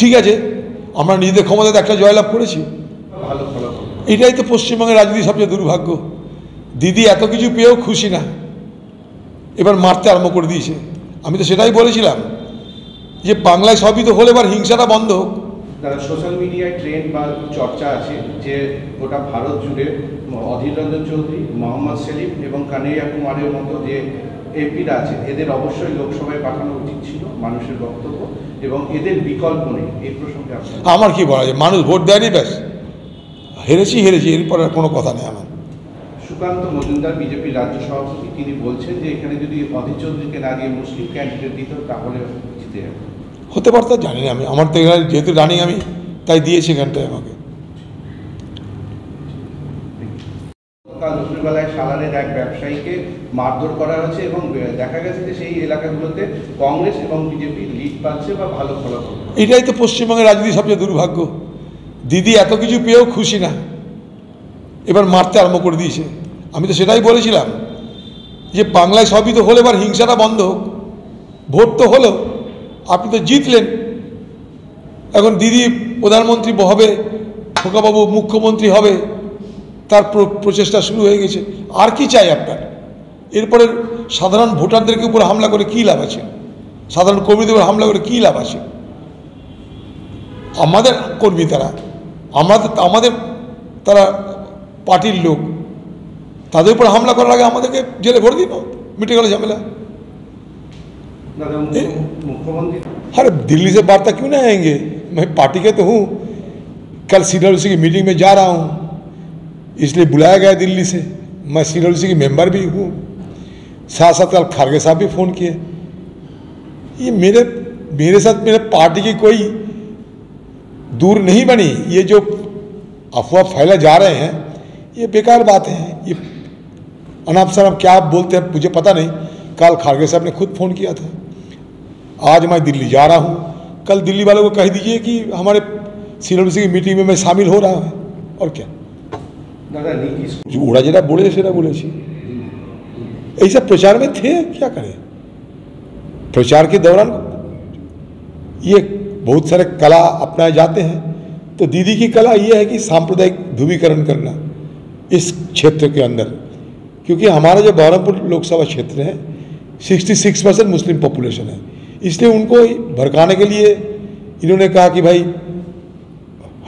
ঠিক আছে, আমরা নিজেদের ক্ষমতাতে একটা জয়লাভ করেছি, এটাই তো পশ্চিমবঙ্গের রাজনীতির সবচেয়ে দুর্ভাগ্য। দিদি এত কিছু পেয়েও খুশি না, এবার মারতে আরম্ভ করে দিয়েছে। আমি তো সেটাই বলেছিলাম যে বাংলায় সবই তো হলে এবার হিংসাটা বন্ধ হোক। সোশ্যাল মিডিয়ায় ট্রেন্ড বা চর্চা আছে যে গোটা ভারত জুড়ে অধীর রঞ্জন চৌধুরী, মোহাম্মদ সেলিম এবং কানাইয়া কুমারের মতো যে এমপিরা আছে এদের অবশ্যই লোকসভায় পাঠানো উচিত ছিল, মানুষের বক্তব্য, এবং এদের বিকল্প নেই। এই প্রসঙ্গে আমার কি বলা যায়, মানুষ ভোট দেয়নি, ব্যাস হেরেছি, এরপর আর কোনো কথা নেই আমার। সুকান্ত মজুমদার বিজেপির রাজ্য সভাপতি, তিনি বলছেন যে এখানে যদি অধীর চৌধুরীকে না দিয়ে মুসলিম ক্যান্ডিডেট দিত তাহলে জিতে যাবে। হতে পারত, জানি না আমি, আমার তো এখানে যেহেতু রানিং আমি, তাই দিয়েছি এখানটায় আমাকে। কাল দুপুরবেলায় সালারের এক ব্যবসায়ীকে মারধর করা হয়েছে এবং দেখা গেছে যে সেই এলাকাগুলোতে কংগ্রেস এবং বিজেপি লিড পাচ্ছে বা ভালো ফলাফল। এটাই তো পশ্চিমবঙ্গের রাজনীতির সবচেয়ে দুর্ভাগ্য। দিদি এত কিছু পেয়েও খুশি না, এবার মারতে আরম্ভ করে দিয়েছে। আমি তো সেটাই বলেছিলাম যে বাংলায় সবই তো হলে এবার হিংসাটা বন্ধ হোক। ভোট তো হলো, আপনি তো জিতলেন, এখন দিদি প্রধানমন্ত্রী হবে, খোকাবাবু মুখ্যমন্ত্রী হবে, তার প্রচেষ্টা শুরু হয়ে গেছে। আর কি চাই আপনার? এরপরে সাধারণ ভোটারদেরকে উপর হামলা করে কী লাভ আছে? সাধারণ কর্মীদের উপর হামলা করে কী লাভ আছে? আমাদের কর্মী তারা, আমাদের তারা পার্টির লোক, তাদের উপর হামলা করার আগে আমাদেরকে জেলে ভরে দিন, মিটে গেল ঝামেলা। अरे दिल्ली से वार्ता क्यों नहीं आएंगे? मैं पार्टी के तो हूँ, कल सीडब्ल्यूसी की मीटिंग में जा रहा हूँ, इसलिए बुलाया गया दिल्ली से। मैं सीडब्ल्यूसी की मेंबर भी हूँ, साथ साथ कल खारगे साहब भी फ़ोन किए। ये मेरे साथ मेरे पार्टी की कोई दूर नहीं बनी। ये जो अफवाह फैला जा रहे हैं ये बेकार बातें हैं, ये अनाप शनाप क्या आप बोलते हैं मुझे पता नहीं। कल खारगे साहब ने खुद फ़ोन किया था, आज मैं दिल्ली जा रहा हूँ, कल दिल्ली वालों को कह दीजिए कि हमारे सीडब्ल्यूसी की मीटिंग में मैं शामिल हो रहा हूँ। और क्या ওরা যেটা বলেছে সেটা বলেছি। এই सब प्रचार में थे, क्या करें? प्रचार के दौरान ये बहुत सारे कला अपनाए जाते हैं। तो दीदी की कला ये है कि सांप्रदायिक ध्रुवीकरण करना इस क्षेत्र के अंदर, क्योंकि हमारा जो बहरमपुर लोकसभा क्षेत्र है 66% मुस्लिम पॉपुलेशन है, इसलिए उनको भड़काने के लिए इन्होंने कहा कि भाई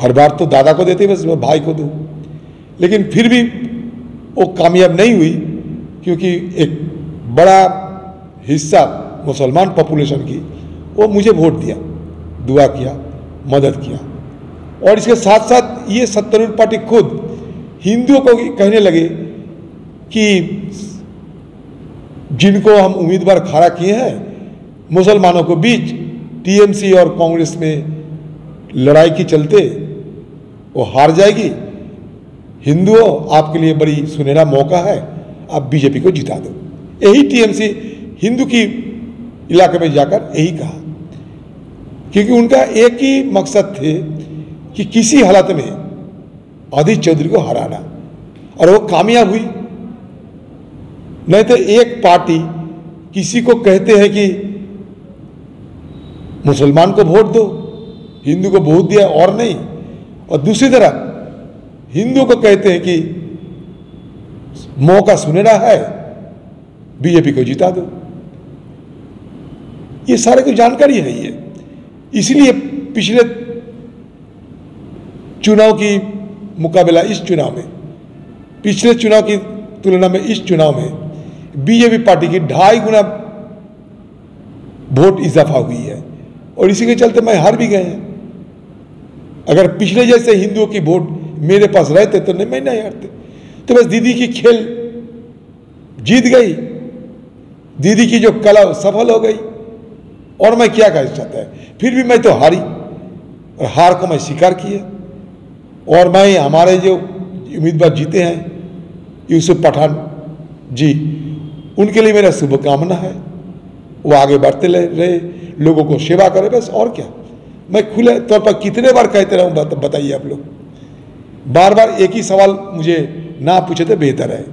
हर बार तो दादा को देते बस भाई को दो। लेकिन फिर भी वो कामयाब नहीं हुई, क्योंकि एक बड़ा हिस्सा मुसलमान पॉपुलेशन की वो मुझे वोट दिया, दुआ किया, मदद किया। और इसके साथ साथ ये सत्तारूढ़ पार्टी खुद हिंदुओं को कहने लगे कि जिनको हम उम्मीदवार खड़ा किए हैं मुसलमानों को बीच, टीएमसी और कांग्रेस में लड़ाई के चलते वो हार जाएगी, हिंदुओं आपके लिए बड़ी सुनहरा मौका है, आप बीजेपी को जिता दो। यही टीएमसी हिंदू की इलाके में जाकर यही कहा, क्योंकि उनका एक ही मकसद थे कि किसी हालत में अधीर चौधरी को हराना, और वो कामयाब हुई। नहीं तो एक पार्टी किसी को कहते हैं कि मुसलमान को वोट दो, हिंदू को वोट दिया और नहीं, और दूसरी तरफ हिंदू को कहते हैं कि मौका सुनहरा है, बीजेपी को जिता दो। ये सारे को जानकारी नहीं है, इसलिए पिछले चुनाव की मुकाबला इस चुनाव में, पिछले चुनाव की तुलना में इस चुनाव में बीजेपी पार्टी की 2.5 गुना वोट इजाफा हुई है, और इसी के चलते मैं हार भी गए हैं। अगर पिछले जैसे हिंदुओं की वोट मेरे पास रहते तो मैं नहीं हारते। तो बस दीदी की खेल जीत गई, दीदी की जो कला सफल हो गई, और मैं क्या कह चाहता है, फिर भी मैं तो हारी, और हार को मैं स्वीकार किया। और मैं हमारे जो उम्मीदवार जीते हैं यूसुफ पठान जी, उनके लिए मेरा शुभकामना है, वो आगे बढ़ते रहे, लोगों को सेवा करे, बस। और क्या, मैं खुले तौर पर कितने बार कहते रहूँ बताइए आप लोग, बार बार एक ही सवाल मुझे ना पूछे तो बेहतर है।